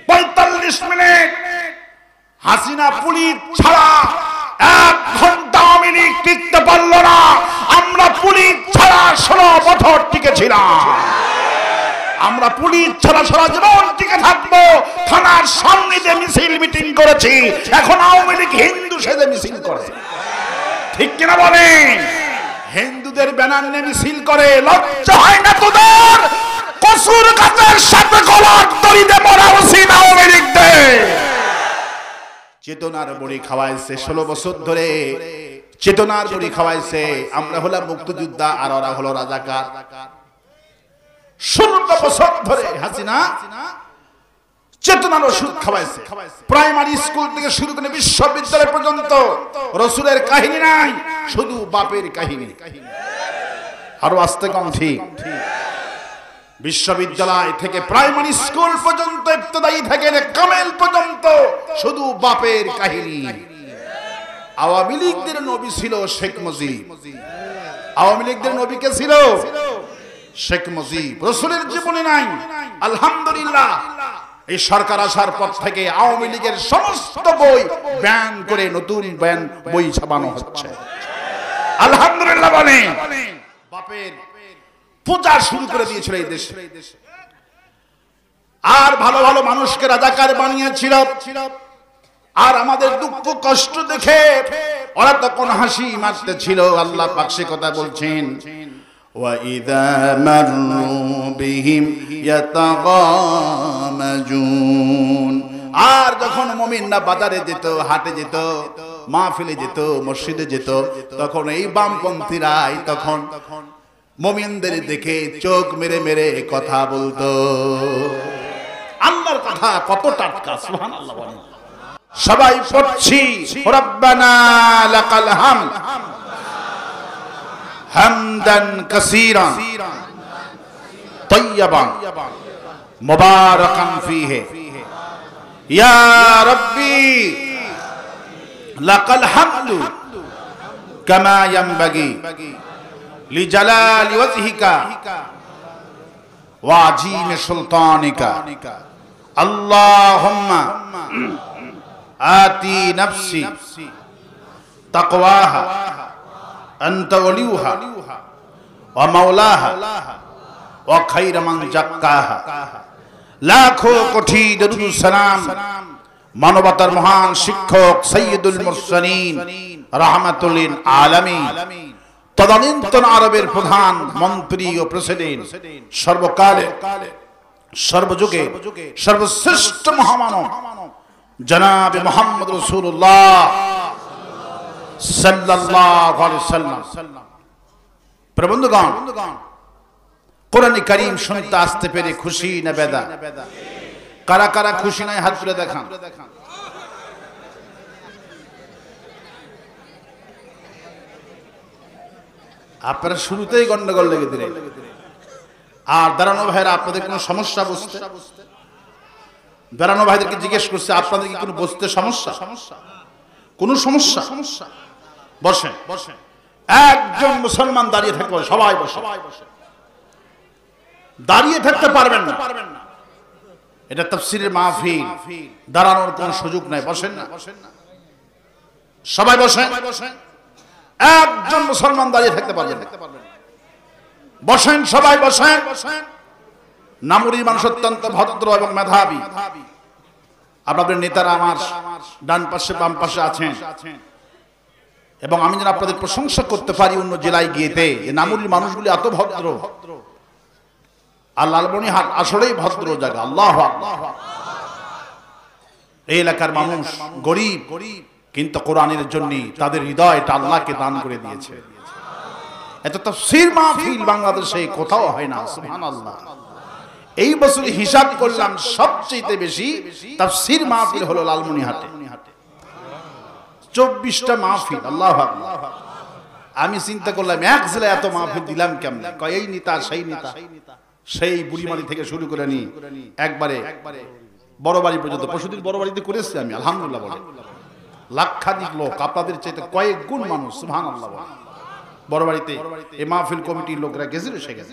45 minute Hasina police ছাড়া 1 ঘন্টা আওয়ামী লীগ টিকতে পারল না। আমরা পুলিশ ছাড়া 16 বছর টিকেছিলাম। আমরা পুলিশ ছাড়া সারা জীবন টিকে থাকবো। থানার সামনে যে মিছিল মিটিং করেছি, এখন আওয়ামী লীগ হিন্দু সেজে মিছিল করে, ঠিক কিনা বলেন? হিন্দুদের ব্যানার নিয়ে মিছিল করে, লজ্জা হয় না তোদের? কসুর গাছের সাথে গলার দড়িতে মরা উচিত আওয়ামী লীগদের। চেতনার বড়ি খাওয়াইছে 16 বছর ধরে, চেতনার বড়ি খাওয়াইছে। আমরা হলাম মুক্তিযোদ্ধা আর ওরা হলো রাজাকার। 16 বছর ধরে হাসিনা চেতনার ওষুধ খাওয়াইছে। প্রাইমারি স্কুল থেকে শুরু করে বিশ্ববিদ্যালয় পর্যন্ত রসুলের কাহিনী নাই, শুধু বাপের কাহিনী। আরো আস্তে কম ঠিক। বিশ্ববিদ্যালয় থেকে প্রাইমারি স্কুল পর্যন্ত, ইবতদায়ী থেকে কামেল পর্যন্ত শুধু বাপের কাহিনী। আওয়ামী লীগদের নবী ছিল শেখ মুজিব। আওয়ামী লীগদের নবী কে ছিল? শেখ মুজিব। রাসূলের জীবনে নাই। আলহামদুলিল্লাহ, এই সরকার আসার পর থেকে আওয়ামী লীগের সমস্ত বই ব্যান করে নতুন বই ছাপানো হচ্ছে। আলহামদুলিল্লাহ বলেন। বাপের পূজা শুরু করে দিয়েছিল এই দেশে, আর ভালো ভালো মানুষকে রাজাকার বানিয়েছিল। আর আমাদের দুঃখ কষ্ট দেখে ওরা তখন হাসি মারতেছিল। আল্লাহ পাক সে কথা বলছেন, وَإِذَا مَرُّوا بِهِمْ يَتَغَامَزُونَ। আর যখন মুমিনরা বাজারে যেত, হাটে যেত, মাহফিলে যেত, মসজিদে যেত, তখন এই বামপন্থীরাই তখন মুমিনদের দেখে চোখ মেরে মেরে কথা বলতো। আল্লাহর কথা কত টাটকা, সুবহানাল্লাহ। সবাই পড়ছি, রব্বানা লাকাল হামদ হামদান কাসীরান তাইয়্যিবান মুবারাকান ফীহি ইয়া রাব্বি লাকাল হামদু কামা ইয়ানবাগি লিজালালি ওয়াজহিকা ওয়া আযীমি সুলতানিকা। আল্লাহুম্মা আতি নাফসি তাকওয়াহা আনতা ওয়ালিউহা ওয়া মাওলাহা ওয়া খায়রা মান যাক্কাহা। লাখো কোটি দরুদ সালাম মানবতার মহান শিক্ষক সাইয়্যিদুল মুরসালিন রাহমাতুল লিল আলামিন, তদানীন্তন আরবের প্রধান মন্ত্রী ও প্রেসিডেন্ট, সর্বকালে সর্বযুগে সর্বশ্রেষ্ঠ মহামানব জনাবে মুহাম্মদ রাসূলুল্লাহ সাল্লাল্লাহু আলাইহি ওয়াসাল্লাম। প্রবন্ধগণ, কোরআন কারীম শুনতে আসতে পেরে খুশি না বেদা? কারা কারা খুশি নাই হাত তুলে দেখান। আপনারা শুরুতেই গন্ডগোল লেগে দিলেন। আর দাঁড়ানো ভাইরা, আপনাদের কোনো সমস্যা বুঝতে? দাঁড়ানো ভাইদেরকে জিজ্ঞেস করছে, আপনাদের কি কোনো বুঝতে সমস্যা? কোনো সমস্যা? বসে বসে। একজন মুসলমান দাঁড়িয়ে থাকবে, সবাই বসে। দাঁড়িয়ে থাকতে পারবেন না, এটা তাফসীরের মাহফিল, দাঁড়ানোর কোনো সুযোগ নাই। বসেন না, সবাই বসেন। একজন মুসলমান দাঁড়িয়ে থাকতে পারবেন না। বসেন, সবাই বসেন। নামুরির মানুষ অত্যন্ত ভদ্র এবং মেধাবী। আপনাদের নেতারা আমার ডান পাশে বাম পাশে আছেন, এবং আমি যেন আপনাদের প্রশংসা করতে পারি অন্য জেলায় গিয়েতে, নামুরির মানুষগুলি এত ভদ্র। আর লালমনিরহাট আসলেই ভদ্র জায়গা। আল্লাহু আকবার। এই এলাকার মানুষ গরিব, কিন্তু কোরআনের জন্য তাদের হৃদয়টা আল্লাহকে দান করে দিয়েছে। এত তাফসীর মাহফিল বাংলাদেশে কোথাও হয় না, সুবহানাল্লাহ। এই বছর হিসাব করলাম সবচেয়ে বেশি তাফসীর মাহফিল হলো লালমনিরহাটে, 24টা মাহফিল। আল্লাহু আকবার। আমি চিন্তা করলাম এক জেলায় এত মাহফিল দিলাম কেমনে? কয় এই নেতা সেই নেতা, সেই বুড়িমারি থেকে শুরু করে নি একবারে বড় বাড়ি পর্যন্ত। পরশুদিন বড় বাড়িতে করেছি আমি, আলহামদুলিল্লাহ বলে। লাক্ষাধিক লোক, আপনাদের চাইতে কয়েক গুণ মানুষ, সুবহানাল্লাহ। বড় বাড়িতে এই মাহফিল কমিটির লোকরা গেছিল, সেখানে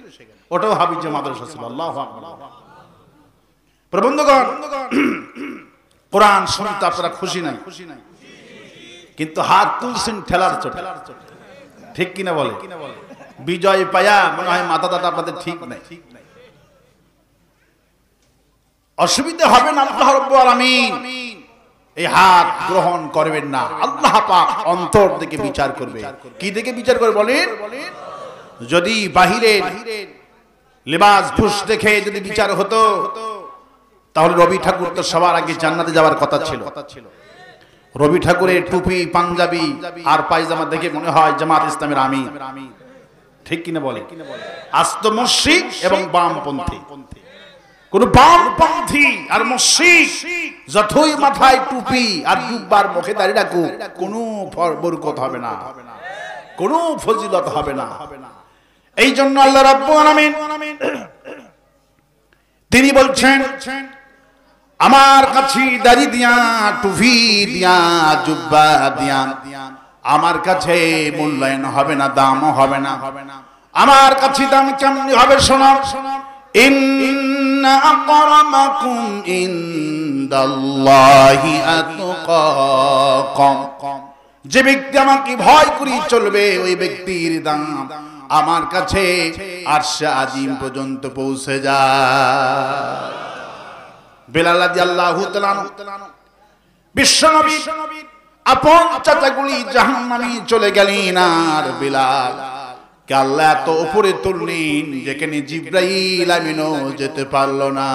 ওটাও হাবিজ মাদ্রাসা ছিল। আল্লাহু আকবার। প্রবন্ধগণ, কোরআন শুনতে আপনারা খুশি নাই, কিন্তু হাত তুলছেন ঠেলার চোটে, ঠিক কিনা বলে? বিজয় পায়া মনে হয় মাথা দাদা আপনাদের ঠিক নাই। অসুবিধা হবে না, আল্লাহ রাব্বুল আলামিন এই হাত গ্রহণ করবেন না। আল্লাহ পাক অন্তর থেকে বিচার করবে। কি দেখে বিচার করবে বলেন? যদি বাহিরে লেবাস ফুস দেখে যদি বিচার হতো, তাহলে রবি ঠাকুর তো সবার আগে জান্নাতে যাওয়ার কথা ছিল। রবি ঠাকুরের টুপি, পাঞ্জাবি আর পায়জামা দেখে মনে হয় জামাত ইসলামের আমির, ঠিক কিনা বলে? আজ তো মুশরিক এবং বামপন্থী। কোন বামপন্থী আর মুশরিক যতই মাথায় টুপি আর জুব্বার মুখে দাড়ি রাখুক, কোনো বরকত হবে না, কোনো ফজিলত হবে না। এই জন্য আল্লাহ রাব্বুল আলামিন তিনি বলছেন, আমার কাছে দাড়ি দিয়া, টুপি দিয়া, জুব্বা দিয়া আমার কাছে মূল্যায়ন হবে না, দামও হবে না। আমার কাছে দাম কেমনি হবে? শোনো, ইন্না আকরামাকুম ইনদাল্লাহি আতকাকুম, যে ব্যক্তি আমাকে ভয় করে চলবে ওই ব্যক্তির দাম আমার কাছে আরশে আজিম পর্যন্ত পৌঁছে যায়। বেলাল রাদিয়াল্লাহু তাআলা বিশ্বনবী আপন চাচাগুলি জাহান্নামে চলে গেলেন, আর বেলাল কে আল্লাহ এত উপরে তুললেন যেখানে জিবরাইল আমিনও যেতে পারল না।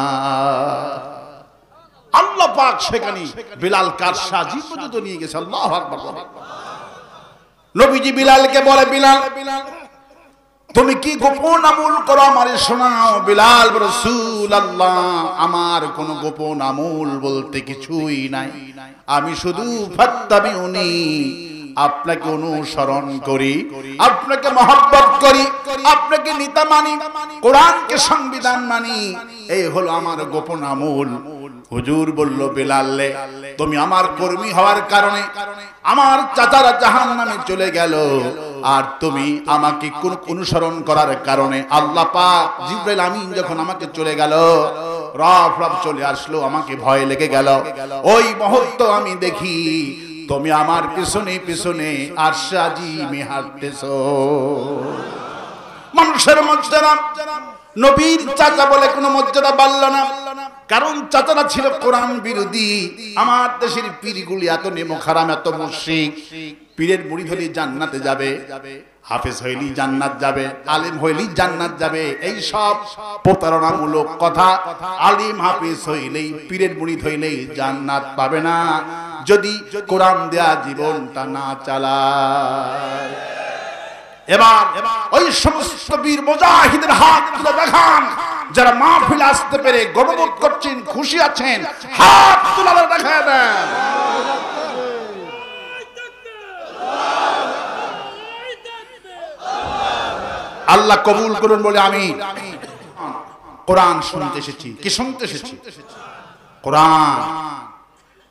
আল্লাহ পাক সেখানে বেলাল কার সাজি পর্যন্ত নিয়ে গেছে। আল্লাহু আকবার। নবীজি বিলালকে বলে, বিলাল তুমি কি গোপন আমল করো আমারে শোনাও। বিলাল রাসূলুল্লাহ, আমার কোন গোপন আমল বলতে কিছুই নাই, আমি শুধু ফাত্তাবিউনি, আপনাকে অনুসরণ করি, আপনাকে মহব্বত করি, আপনাকে নেতা মানি, কোরআনকে সংবিধান মানি, এই হলো আমার গোপন আমল। হুজুর বলল, বেলালে তুমি আমার কর্মী হওয়ার কারণে আমার চাচারা জাহান্নামে চলে গেল, আর তুমি আমাকে কোন অনুসরণ করার কারণে আল্লাহ পাক জিবরাইল আমিন যখন আমাকে চলে গেল, রব চলে আসলো, আমাকে ভয় লেগে গেল। ওই মুহূর্তে আমি দেখি তুমি আমার পিছনে পিছনে আরশে আজিমে হাঁটতেছো। মানুষের মর্যাদা নবীর চাচা বলে কোনো মর্যাদা বাড়ল না, কারণ চাচারা ছিল কোরআন বিরোধী। আমার দেশের পীরগুলি এত নেমো খারাম, এত মুশরিক। পীরের মুরিদ হলে জান্নাতে যাবে, হাফেজ হইলি জান্নাত যাবে, আলেম হইলি জান্নাত যাবে, এই সব প্রতারণামূলক কথা। আলিম হাফেজ হইলেই, পীরের মুরিদ হইলেই জান্নাত পাবে না যদি কোরআন দেয়া জীবনটা না চালায়। এবার ওই সমস্ত বীর মুজাহিদের হাত তুলে দেখান, যারা মাহফিলে আসতে পেরে গর্ববোধ করছেন, খুশি আছেন, হাত তুলে দেখায় দেন। আল্লাহ কবুল করুন বলে আমি কোরআন শুনতে এসেছি। কি শুনতে এসেছি? কোরআন।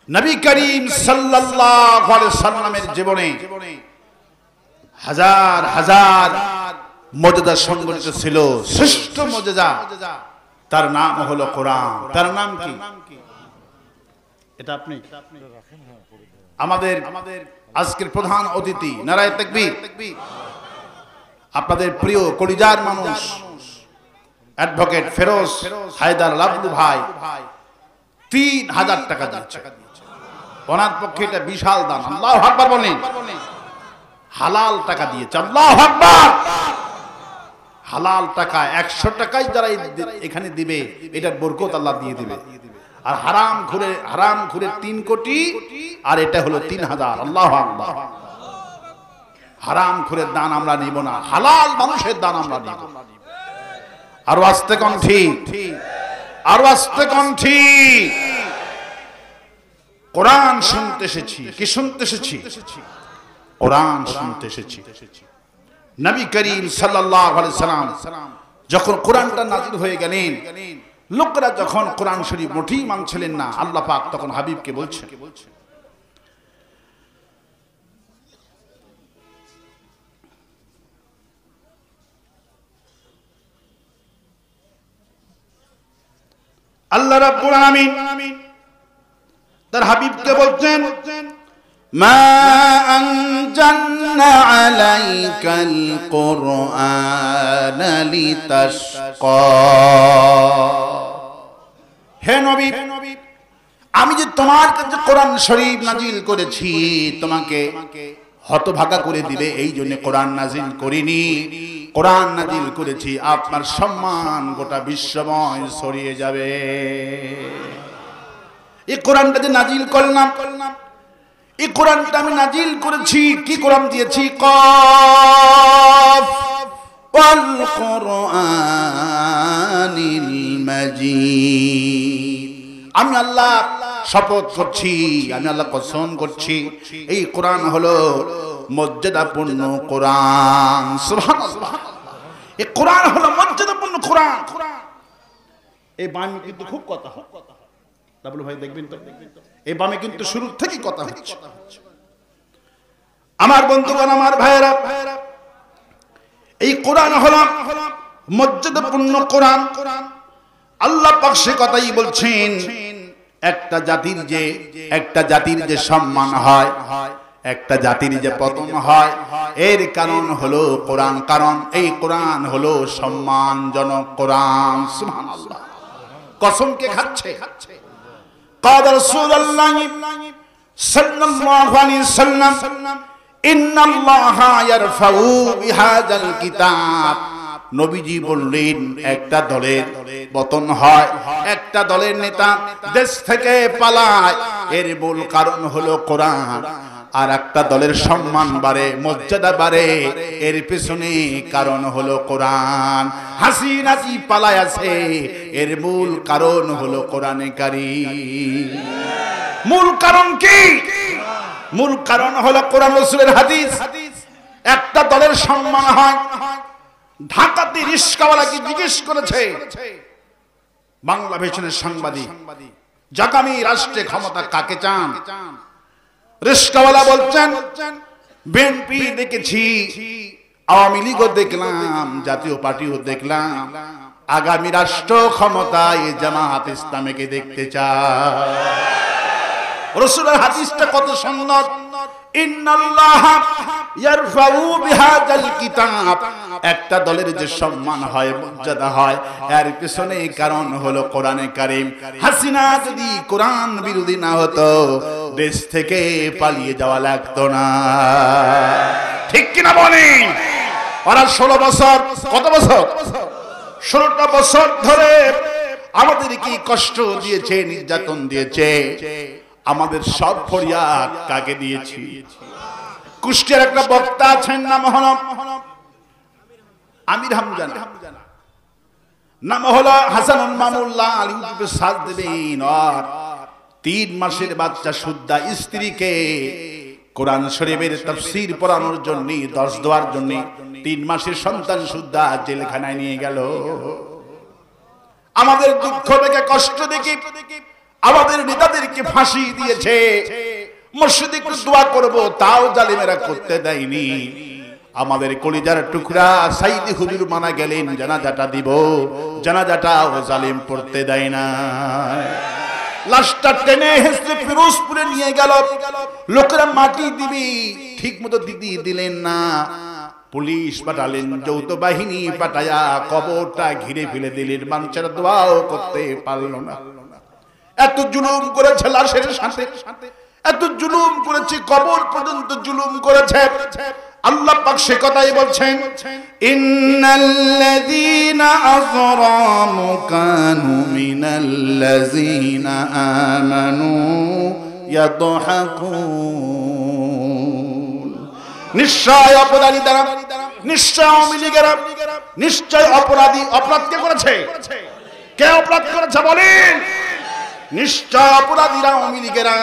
নবী করিম সাল্লাল্লাহু আলাইহি সাল্লামের জীবনে হাজার হাজার মর্যাদা সংগঠিত ছিল। শ্রেষ্ঠ মর্যাদা, তার নাম হলো কোরআন। তার নাম কি? এটা আপনি আমাদের আজকের প্রধান অতিথি, নারায়ে তাকবীর, আপনাদের প্রিয় কলিজার মানুষ অ্যাডভোকেট ফেরোজ হায়দার লাবলু ভাই 3000 টাকা দিয়েছে। ওনার পক্ষে এটা বিশাল দান। আল্লাহু আকবার বলেন। হালাল টাকা দিয়েছে। আল্লাহু আকবার। হালাল টাকা 100 টাকায় যারা এখানে দিবে, এটার বরকত আল্লাহ দিয়ে দিবে। আর হারাম ঘুরে 3 কোটি, আর এটা হলো 3000। আল্লাহু আকবার। হারাম ঘুরের দান আমরা নিব না, হালাল মানুষের দান আমরা নিব। আর আস্তে কণ্ঠি, আর আস্তে কণ্ঠি কোরআন শুনতে এসেছি। কি শুনতে এসেছি? কোরআন শুনতে এসেছি। নবী করিম সাল্লাল্লাহু আলাইহি সাল্লাম যখন কোরআনটা নাযিল হয়ে গেলেন, লোকেরা যখন কোরআন শরীফ মোটেই মানছিলেন না, আল্লাহ পাক তখন হাবিবকে বলছেন, আল্লাহ রাব্বুল আলামিন তার হাবিবকে বলছেন মা আনজালনা আলাইকাল কুরআনা লিতাশকা। হে নবী, আমি যে তোমার কাছে কোরআন শরীফ নাজিল করেছি তোমাকে হতভাগা করে দিবে এই জন্য কোরআন নাজিল করিনি। কোরআন নাজিল করেছি আপনার সম্মান গোটা বিশ্বময় ছড়িয়ে যাবে। এই কোরআনটা যে নাজিল করলাম, এই কোরআনটা আমি নাজিল করেছি, কি কোরআন দিয়েছি? কফ ওয়াল কুরআনিল মাজিদ। আমি আল্লাহ শপথ করছি, আমি আল্লাহ কসম করছি, এই কোরআন হলো মর্যাদাপূর্ণ কোরআন। সুবহানাল্লাহ, এই কোরআন হলো মর্যাদাপূর্ণ কোরআন। এই বামে কিন্তু খুব কথা হয়, ডাবলু ভাই দেখবেন তো, এই বামে কিন্তু শুরু থেকে কথা হচ্ছে। আমার বন্ধুগণ, আমার ভাইয়েরা, এই কোরআন হলো মর্যাদাপূর্ণ কোরআন। আল্লাহ পাক সে কথাই বলছেন, একটা জাতির যে সম্মান হয়, একটা জাতির যে পতন হয়, এর কারণ হলো কোরআন। কারণ এই কোরআন হলো সম্মানজনক কোরআন। সুবহানাল্লাহ, কসম কে খাচ্ছে? قال رسول الله صلى الله عليه وسلم ان الله يرفع بهذا الكتاب। নবীজি বললেন, একটা দলের পতন হয়, একটা দলের নেতা দেশ থেকে পালায়, এর মূল কারণ হলো কোরআন। আর একটা দলের সম্মান বাড়ে, মর্যাদা বাড়ে, এর পেছনে কারণ হলো কোরআন। হাসিনা জি পালায় আছে, এর মূল কারণ হলো কোরআনে কারীম। মূল কারণ কি? মূল কারণ হলো কোরআন রাসূলের হাদিস। একটা দলের সম্মান হয়। ঢাকাতে রিস্কাওয়ালাকে জিজ্ঞেস করেছে বাংলা ভিশনের সাংবাদিক, আগামী রাষ্ট্রে ক্ষমতা কাকে চান? রিস্কাওয়ালা বলছেন, বিএনপি দেখেছি, আওয়ামী লীগও দেখলাম, জাতীয় পার্টিও দেখলাম, আগামী রাষ্ট্র ক্ষমতায় জামাত ইসলামীকে দেখতে চায়। রাসূলের হাদিসটা কত সুন্দর। ইন্নাল্লাহা ইয়ারফাউ বিহাযাল কিতাব। একটা দলের যে সম্মান হয়, মর্যাদা হয়, এর পিছনে কারণ হলো কোরআনে কারীম। হাসিনা যদি কোরআন বিরোধী না হতো, দেশ থেকে পালিয়ে যাওয়া লাগতো না। ঠিক কিনা বলেন? ওরা 16 বছর, কত বছর? 16টা বছর ধরে আমাদের কি কষ্ট দিয়েছে, নির্যাতন দিয়েছে। আমাদের সব ফরিয়াদ কাকে দিয়েছি? কুষ্টিয়ার একটা বক্তা আছেন, নাম হলো আমির হামজা, নাম হলো হাসানুল মামুল্লাহ। ইউটিউবে সার্চ দেবেন। আর 3 মাসের বাচ্চা সুদ্ধা স্ত্রীকে কোরআন শরীফের তাফসীর পড়ানোর জন্য, দর্শ দেওয়ার জন্য 3 মাসের সন্তান সুদ্ধা জেলখানায় নিয়ে গেল। আমাদের দুঃখ দেখে, কষ্ট দেখে আমাদের নেতাদেরকে ফাঁসি দিয়েছে। মসজিদে একটু দোয়া করব, তাও জালিমেরা করতে দেয়নি। আমাদের কলিজার টুকরা সাইদি হুজুর মারা গেলেন, জানাজাটা দিব, জানাজাটাও জালিম পড়তে দেয় না। লাশটা টেনে হেসে ফিরোজপুরে নিয়ে গেল। লোকেরা মাটি দিবি, ঠিক মতো দিলেন না। পুলিশ পাঠালেন, যৌথ বাহিনী পাঠায়া কবরটা ঘিরে ফেলে দিলেন। মানুষের দোয়াও করতে পারলো না। এত জুলুম করেছে লাশের সাথে, এত জুলুম করেছে, কবর পর্যন্ত জুলুম করেছে। আল্লাহ পাক সে কথাই বলছেন, ইন্নাল্লাযীনা আযরামু কানু মিনাল্লাযীনা আমানু ইয়াদহাকুন। নিশ্চয় অপরাধী দ্বারা, নিশ্চয় আওয়ামী লীগেরা, নিশ্চয় অপরাধী। অপরাধ কে করেছে? কে অপরাধ করেছে বলেন? নিশ্চয় অপরাধীরা আওয়ামী লীগেরা।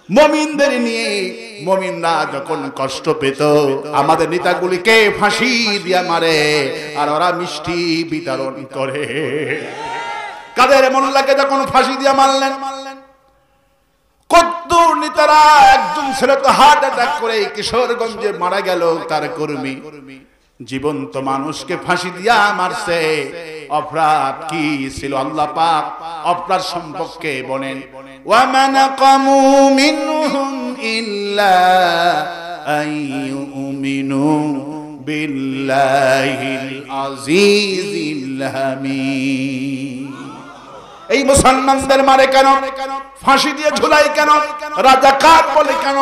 মুমিনদের নিয়ে মুমিনরা যখন কষ্ট পেত, আমাদের নেতাগুলিকে ফাঁসি দিয়া মারে, আর ওরা মিষ্টি বিতরণ করে। কাদের মোল্লাকে যখন ফাঁসি দিয়া মারলেন, কত নেতারা, একজন ছেলে তো হার্ট অ্যাটাক করে কিশোরগঞ্জে মারা গেল, তার কর্মী জীবন্ত মানুষকে ফাঁসি দিয়া মারছে, অপরাধ কি ছিল আল্লাহ পাক অপরাধ সম্পর্কে বলেন, ওয়া মানাকামু মিনহুম ইল্লা আইয়ুমিনু বিল্লাহিল আজিজিল হামিদ। এই মুসলমানদের মারে কেন, ফাঁসি দিয়ে ঝুলাই কেন, রাজাকার বলে কেন?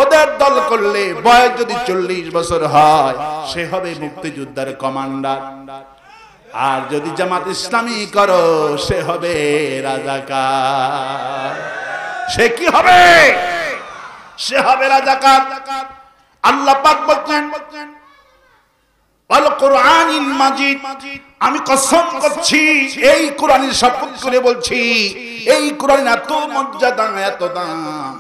ওদের দল করলে বয়স যদি 40 বছর হয় সে হবে মুক্তিযোদ্ধার কমান্ডার, আর যদি জামাত ইসলামী করো সে হবে রাজাকার। সে কি হবে? সে হবে রাজাকার। আল্লাহ পাক বলছেন আল কোরআনিল মাজিদ, আমি কসম করছি এই কোরআনের শপথ করে বলছি, এই কোরআন এত মর্যাদা, এত দাম।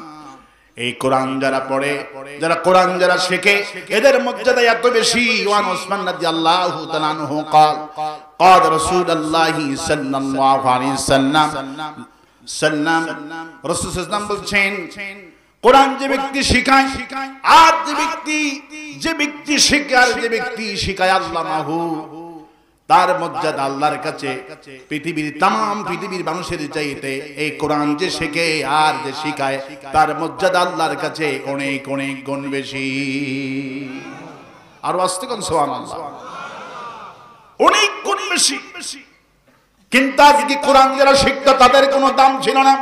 এই কোরআন যারা পড়ে, যারা কোরআন যারা শেখে, এদের মর্যাদা এত বেশি। ওয়ান ওসমান রাদিয়াল্লাহু তাআলা আনহু قال قال رسول الله صلى الله عليه وسلم রাসূল সাল্লাল্লাহু আলাইহি ওয়াসাল্লাম বলছেন, কোরআন যে ব্যক্তি শিখায় আর যে ব্যক্তি শিখায়, যে ব্যক্তি শিখায় আল্লাহ মাহু, তার মর্যাদা আল্লাহর কাছে পৃথিবীর तमाम পৃথিবীর মানুষের চাইতে এই কোরআন যে শেখে আর যে শিখায় তার মর্যাদা আল্লাহর কাছে অনেক অনেক গুণ বেশি। আর আস্তে কোন সুবহানাল্লাহ, অনেক গুণ বেশি। কিন্তু আজকে কোরআন যারা শিখতো তাদের কোনো দাম ছিল না।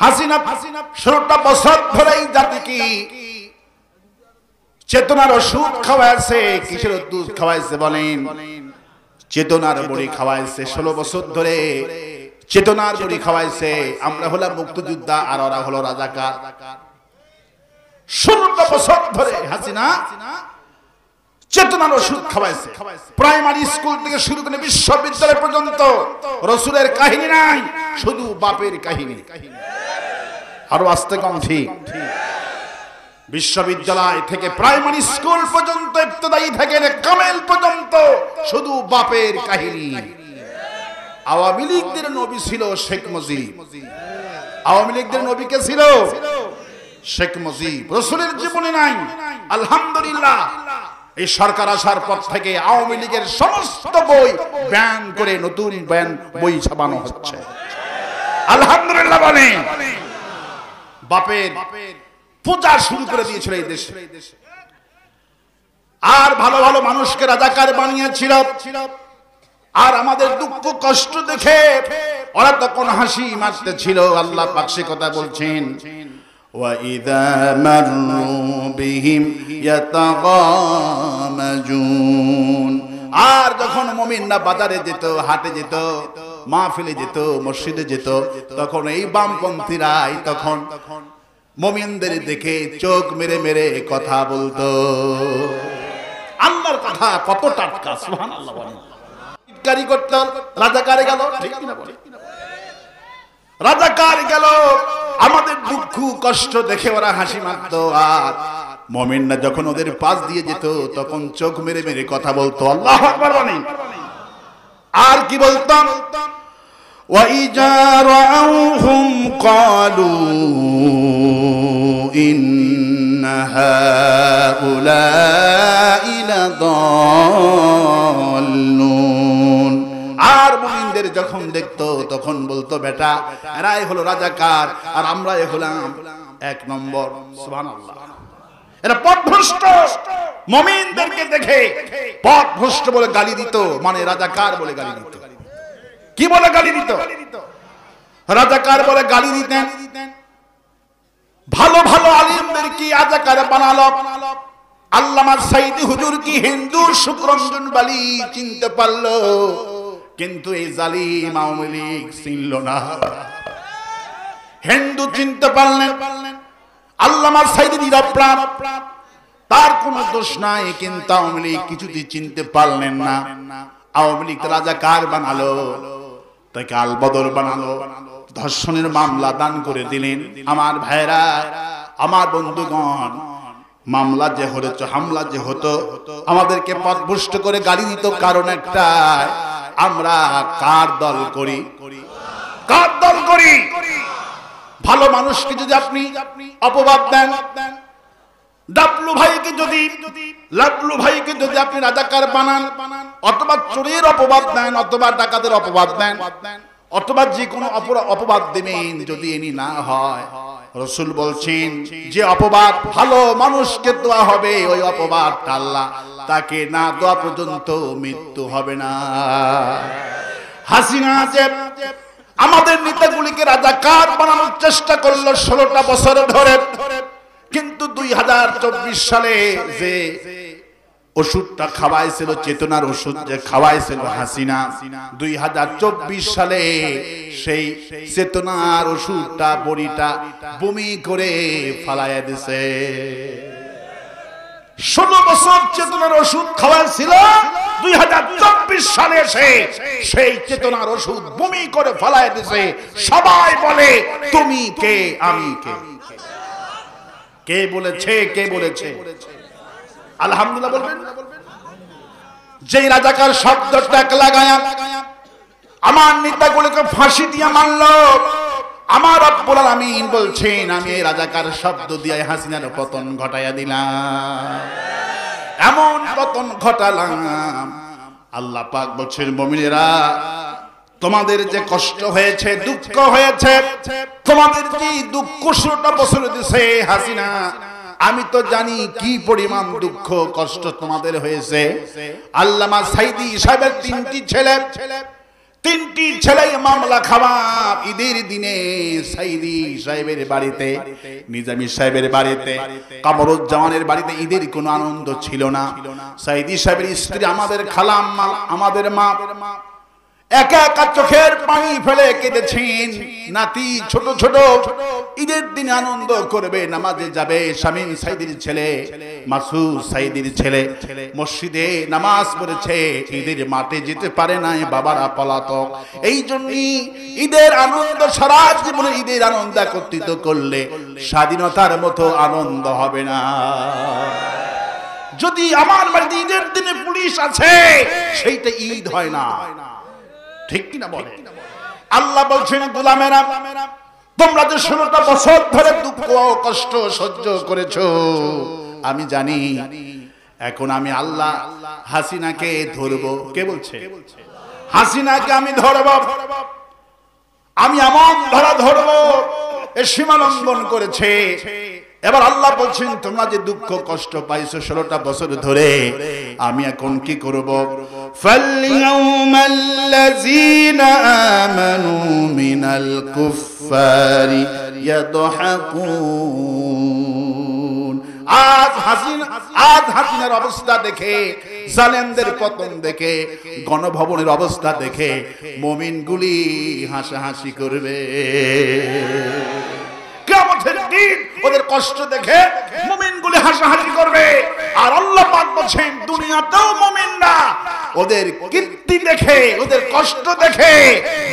হাসিনা 16টা বছর ধরে এই জাতিকে চেতনার ওষুধ খাওয়াইছে। কিসের ওষুধ খাওয়াইছে বলেন? চেতনার বড়ি খাওয়াইছে। 16 বছর ধরে চেতনার বড়ি খাওয়াইছে। আমরা হলাম মুক্তিযোদ্ধা আর ওরা হলো রাজাকার। 16টা বছর ধরে হাসিনা চেতনার ওষুধ খাওয়াইছে। প্রাইমারি স্কুল থেকে শুরু করে বিশ্ববিদ্যালয় পর্যন্ত রাসূলের কাহিনী নাই, শুধু বাপের কাহিনী। আরো আস্তে কম ঠিক। বিশ্ববিদ্যালয় থেকে প্রাইমারি স্কুল পর্যন্ত, ইবতদায়ী থেকে কামেল পর্যন্ত শুধু বাপের কাহিনী। আওয়ামী লীগদের নবী ছিল শেখ মুজিব। আওয়ামী লীগদের নবী কে ছিল? শেখ মুজিব। রাসূলের জীবনী নাই। আলহামদুলিল্লাহ, এই সরকার আসার পর থেকে আওয়ামী লীগের সমস্ত বই ব্যান করে নতুন বই ছাপানো হচ্ছে। আলহামদুলিল্লাহ বলেন। বাপের পূজা শুরু করে দিয়েছিল এই দেশে, আর ভালো ভালো মানুষকে রাজাকার বানিয়েছিল। আর আমাদের দুঃখ কষ্ট দেখে ওরা তখন হাসি মারতে ছিল। আল্লাহ পাক সে কথা বলছেন, وَإِذَا مَرُّوا بِهِمْ يَتَغَامَزُونَ। আর যখন মুমিনরা বাজারে যেত, হাটে যেত, মাহফিলে যেত, মসজিদে যেত, তখন এই বামপন্থীরাই তখন মুমিনদের দেখে চোখ মেরে মেরে কথা বলতো। আল্লাহর কথা কত টাটকা, সুবহানাল্লাহ বলেন। ইটকারি করত, রাজাকার গেল, ঠিক কি না বলেন? রাজাকার গেল, আমাদের দুঃখ কষ্ট দেখে ওরা হাসি মারতো। আর মুমিনরা যখন ওদের পাশ দিয়ে যেত তখন চোখ মেরে মেরে কথা বলতো। আল্লাহু আকবার বলেন। আর কি বলতাম? وَإِذَا رَأَوْهُمْ قَالُوا إِنَّ هَؤُلَاءِ لَضَالُّونَ। আর মুমিনদের যখন দেখতো তখন বলতো, বেটা এরাই হলো রাজাকার আর আমরাই হলাম 1 নম্বর। সুবহানাল্লাহ। এরা পথভ্রষ্ট। মুমিনদেরকে দেখে পথভ্রষ্ট বলে গালি দিত, মানে রাজাকার বলে গালি দিত। কি বলে গালি দিত? রাজাকার বলে গালি দিতেন। ভালো ভালো আলিমদের কি রাজাকার বানালো। আল্লামা সাইদি হুজুর কি হিন্দু শুক্রঞ্জন বালি চিনতে পারলো, কিন্তু এই জালিম আওয়ামী লীগ চিনল না। হিন্দু চিনতে পারলেন, আল্লামা সাইদি নিরপরাধ, তার কোনো দোষ নাই, কিন্তু আওয়ামী লীগ কিছুতেই চিনতে পারলেন না। আওয়ামী লীগ রাজাকার বানালো, তাকে আলবদর বানালো, ধর্ষণের মামলা দান করে দিলেন। আমার ভাইরা, আমার বন্ধুগণ, মামলা যে হতো, হামলা যে হতো, আমাদেরকে পথভ্রষ্ট করে গালি দিত। কারণ একটা, আমরা কার দল করি? কার দল করি? ভালো মানুষকে যদি আপনি অপবাদ দেন, লাবলু ভাইকে যদি আপনি রাজাকার বানান, অথবা চোরের অপবাদ দেন, অথবা ডাকাতের অপবাদ দেন, অথবা যে কোনো অপবাদ দেবেন, যদি এনি না হয়, রাসূল বলছেন যে অপবাদ ভালো মানুষকে দেওয়া হবে, ওই অপবাদ আল্লাহ তাকে না দেওয়া পর্যন্ত মৃত্যু হবে না। হাসিনা যে আমাদের নেতাগুলিকে রাজাকার বানানোর চেষ্টা করলো 16টা বছর ধরে, কিন্তু 2024 সালে যে ওষুধটা খাওয়াইছিল, চেতনার ওষুধ যে খাওয়াইছিল হাসিনা, 2024 সালে সেই চেতনার ওষুধটা বড়িটা বমি করে ফালাইয়া দিছে। 16 বছর চেতনার ওষুধ খাওয়াইছিল, 2024 সালে সেই চেতনার ওষুধ বমি করে ফালাইয়া দিছে। সবাই বলে তুমি কে আমি কে? কে বলেছে? কে বলেছে? আলহামদুলিল্লাহ বলবেন। যেই রাজাকার শব্দটা লাগায়া আমার নেতাগুলোকে ফাঁসি দিয়ে মারলো, আমার রব্বুল আলামিন বলছেন আমি এই রাজাকার শব্দ দিয়ে হাসিনার পতন ঘটাইয়া দিলাম, এমন পতন ঘটালাম। আল্লাহ পাক বলছেন মুমিনেরা, তোমাদের যে কষ্ট হয়েছে, দুঃখ হয়েছে, তোমাদের যে দুঃখ 16টা বছর দিছে হাসিনা, আমি তো জানি কি পরিমাণ দুঃখ কষ্ট তোমাদের হয়েছে। আল্লামা সাইদি সাহেবের তিনটি ছেলে মামলা খাওয়া ঈদের দিনে সাইদি সাহেবের বাড়িতে, নিজামী সাহেবের বাড়িতে, কামরুজ্জামানের বাড়িতে ঈদের কোনো আনন্দ ছিল না। সাইদি সাহেবের স্ত্রী আমাদের খালাম্মা, আমাদের মা একা একা চোখের পানি ফেলে কেঁদেছেন। নাতি ছোট ছোট ঈদের দিনে আনন্দ করবে, নামাজে যাবে। শামীম সাইদির ছেলে, মাসুদ সাইদির ছেলে মসজিদে নামাজ পড়েছে, ঈদের মাঠে যেতে পারে নাই, বাবারা পলাতক। এই জন্যই ঈদের আনন্দ, সারা জীবনে ঈদের আনন্দ একত্রিত করলে স্বাধীনতার মতো আনন্দ হবে না। যদি আমার বাড়িতে ঈদের দিনে পুলিশ আছে, সেইটা ঈদ হয় না, ঠিক কিনা বলে? আল্লাহ বলছেন গোলামেরা, তোমরা যে 16টা বছর ধরে দুঃখ কষ্ট সহ্য করেছো, আমি জানি। এখন আমি আল্লাহ হাসিনাকে ধরবো। কে বলছে? হাসিনাকে আমি ধরবো, আমি এমন ধরবো, এ সীমা লঙ্ঘন করেছে। এবার আল্লাহ বলছেন তোমরা যে দুঃখ কষ্ট পাইছো 16টা বছর ধরে, আমি এখন কি করব? ফালইয়াউমাল্লাযীনা আমানু মিনাল কুফফারি ইয়াদহাকুন। আজ হাসিনার অবস্থা দেখে, জালেমদের পতন দেখে, গণভবনের অবস্থা দেখে মুমিনগুলি হাসাহাসি করবে। কিয়ামতের দিন ওদের কষ্ট দেখে মুমিনগুলি হাসাহাসি করবে। আর আল্লাহ পাক বলেন দুনিয়াতেও মুমিনরা ওদের কীর্তি দেখে, ওদের কষ্ট দেখে,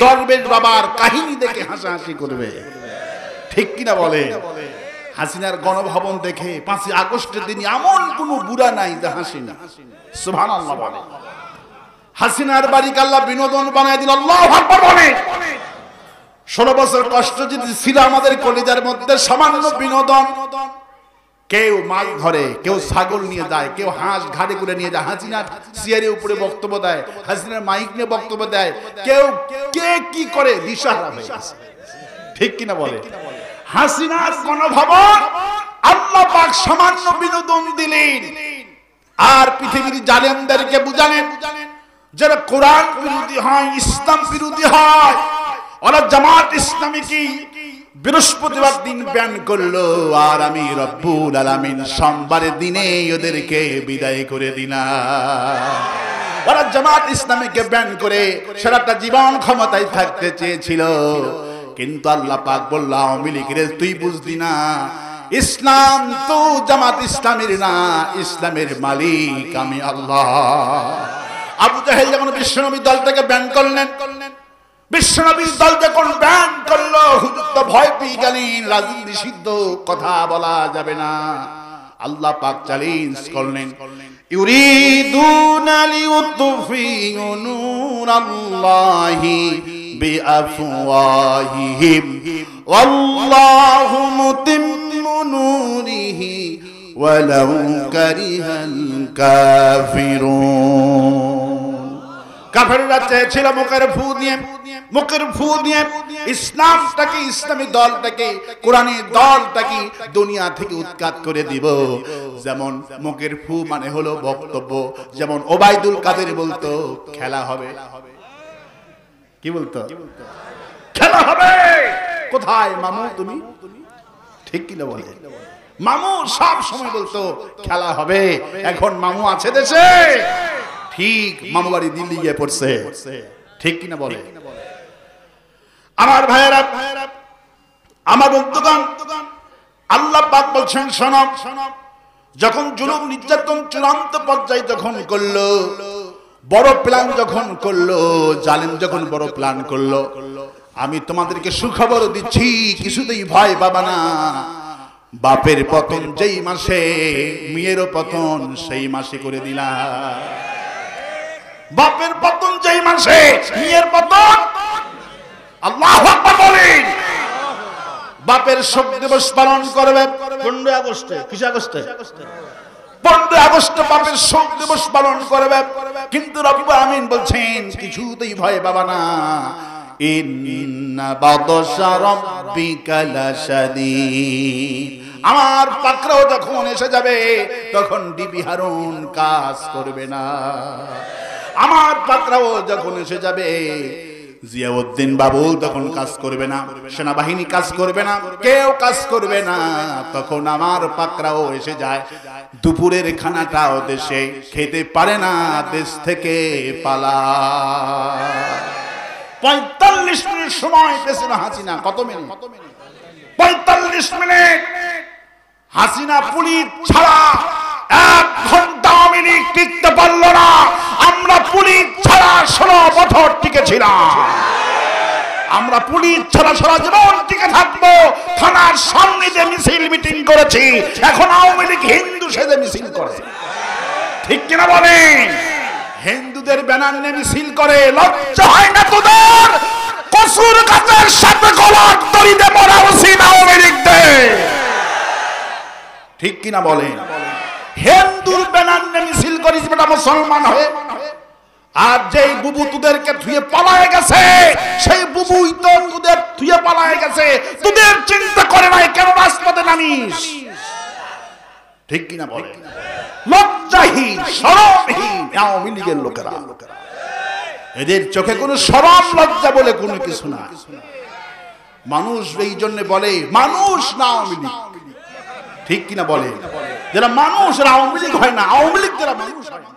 দরবেশ বাবার কাহিনী দেখে হাসাহাসি করবে, ঠিক কিনা বলে? হাসিনার গণভবন দেখে 5ই আগস্টের দিন এমন কোনো বুড়া নাই যে হাসি না। সুবহানাল্লাহ বলে। হাসিনার বাড়িকে আল্লাহ বিনোদন বানায় দিল। আল্লাহু আকবার বলে। 16 বছর কষ্ট যদি ছিল আমাদের কলিজার মধ্যে, সামান্য বিনোদন। কেউ মাছ ধরে, কেউ ছাগল নিয়ে যায়, কেউ হাঁস ঘাড়ে করে নিয়ে যায়, হাসিনার চেয়ারের উপরে বক্তব্য দেয়, হাসিনার মাইক নিয়ে বক্তব্য দেয়, কেউ কে কি করে দিশাহারা হয়ে গেছে, ঠিক কিনা বলে? হাসিনার গণভবন আল্লাহ পাক সামান্য বিনোদন দিলেন, আর পৃথিবীর জালেমদেরকে বুঝালেন যারা কোরআন বিরোধী হয়, ইসলাম বিরোধী হয়, ওরা জামাত ইসলামী কি বৃহস্পতিবার দিন ব্যান করলো, আর আমি রব্বুল আলামিন সোমবারের দিনে ওদেরকে বিদায় করে দিলাম। ওরা জামাত ইসলামীকে ব্যান করে সারাটা জীবন ক্ষমতায় থাকতে চেয়েছিল, কিন্তু আল্লাহ পাক বলল আওয়ামী লীগের তুই বুঝলি না, ইসলাম তো জামাত ইসলামের না, ইসলামের মালিক আমি আল্লাহ। আবু জাহেল যখন বিশ্বনবীর দলটাকে ব্যান করলেন, বিশ্বনবীর দল যখন ব্যান করলো, হুজুর তো ভয় পেয়ে গেলেন, রাজনীতি নিষিদ্ধ, কথা বলা যাবে না। আল্লাহ পাক চ্যালেঞ্জ করলেন, ইউরিদুনা লিউতফিউ নূরাল্লাহি বিআফওয়াহিহিম ওয়াল্লাহু মুতিম্মু নূরিহি ওয়ালাউ কারিহাল কাফিরুন। কাফেররা চেয়েছিল মুখের ফু দিয়ে ইসলামটাকে, ইসলামী দলটাকে, কোরআনী দলটাকে দুনিয়া থেকে উৎখাত করে দিব। যেমন মুখের ফু মানে হলো বক্তব্য, যেমন ওবাইদুল কাদের বলতো খেলা হবে। কি বলতো? খেলা হবে। কোথায় মামু তুমি? ঠিক কি না বলে? মামু সব সময় বলতো খেলা হবে। এখন মামু আছে দেশে, ঠিক মামু বাড়ি দিল্লি গিয়ে পড়ছে। ঠিক কিনা বলে? আমার ভাইয়েরা, আমার বন্ধুগণ, আল্লাহ পাক বলছেন শোনো, যখন জুলুম নির্যাতন চূড়ান্ত পর্যায়ে যখন করলো, বড় প্ল্যান যখন করলো, জালেম যখন বড় প্ল্যান করলো, আমি তোমাদেরকে সুখবর দিচ্ছি, কিছুতেই ভয় পাবা না। বাপের পতন যেই মাসে, মেয়েরও পতন সেই মাসে করে দিলাম। বাপের পতন যেই মাসে, মেয়ের পতন। আল্লাহু আকবার বলেন। বাপের শোক দিবস পালন করবে 15 আগস্টে। কিসে আগস্টে? 15 আগস্ট বাপের শোক দিবস পালন করবে। কিন্তু রব্বুল আমিন বলছেন কিছুতেই ভয় পাবা না। ইন্না বাদশা রাব্বিকা লাশাদীদ। আমার পাকড়াও যখন এসে যাবে তখন ডিবি হারুন কাজ করবে না। আমার পাকড়াও যখন এসে যাবে জিয়াউদ্দিন বাবুল তখন কাজ করবে না, সেনাবাহিনী কাজ করবে না, কেউ কাজ করবে না। তখন আমার পাকড়াও এসে যায়। দুপুরের খানাটাও দেশে খেতে পারে না, দেশ থেকে পালায়। 45 মিনিট সময় পেছনে হাসিনা। কত মিনিট? 45 মিনিট। হাসিনা পুলিশ ছাড়া 1 ঘন্টা আওয়ামী লীগ টিকতে পারল না। আমরা পুলিশ ছাড়া 16 বছর টিকেছিলাম। আমরা পুলিশ ছাড়া সারা জীবন টিকে থাকবো। থানার সামনে যে মিছিল মিটিং করেছি, এখন আওয়ামী লীগ হিন্দু সেজে মিছিল করে। ঠিক কিনা বলেন? হিন্দুদের ব্যানার নিয়ে মিছিল করে। লজ্জা হয় না তোদের? কসুর গাছের সাথে গলার দড়িতে মরা উচিত আওয়ামী লীগদের। ঠিক কিনা বলেন? হিন্দুর ব্যানার নিয়ে মিছিল করিস বেটা মুসলমান হয়ে। আর যেই বুবু তোদেরকে ধুয়ে পালায় গেছে, সেই বুবুই তো তোদের ধুয়ে পালায় গেছে। তোদের চিন্তা করে নাই কেন রাজপথে নামিস? ঠিক কিনা বলেন? লজ্জাহীন, শরমহীন আওয়ামী লীগের লোকেরা। এদের চোখে কোনো শরম লজ্জা বলে কোনো কিছু না। মানুষ এই জন্য বলে মানুষ না আওয়ামী লীগ। ঠিক কিনা বলে? যারা মানুষ আওয়ামী লীগ হয় না, আওয়ামী লীগ যারা মানুষ হয় না।